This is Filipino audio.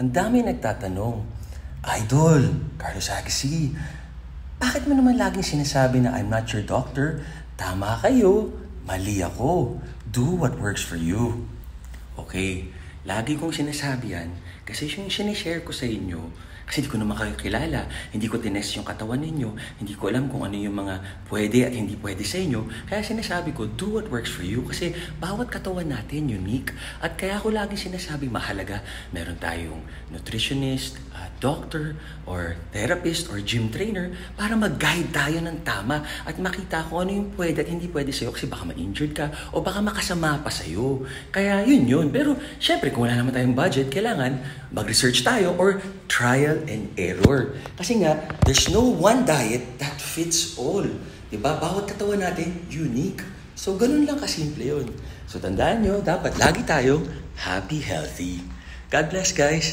Ang dami nagtatanong, Idol, Carlos Agassi, bakit mo naman laging sinasabi na I'm not your doctor? Tama kayo, mali ako. Do what works for you. Okay, lagi kong sinasabi yan kasi yung sinishare ko sa inyo, kasi hindi ko naman kayo kilala, hindi ko tinest yung katawan ninyo, hindi ko alam kung ano yung mga pwede at hindi pwede sa inyo. Kaya sinasabi ko, do what works for you kasi bawat katawan natin unique. At kaya ko lagi sinasabi, mahalaga, meron tayong nutritionist, doctor, or therapist, or gym trainer para mag-guide tayo ng tama at makita kung ano yung pwede at hindi pwede sa'yo kasi baka ma-injured ka o baka makasama pa sa'yo. Kaya yun. Pero syempre, kung wala naman tayong budget, kailangan mag-research tayo or trial and error. Kasi nga, there's no one diet that fits all. Diba? Bawat katawan natin, unique. So, ganun lang kasimple yun. So, tandaan nyo, dapat lagi tayong happy, healthy. God bless, guys!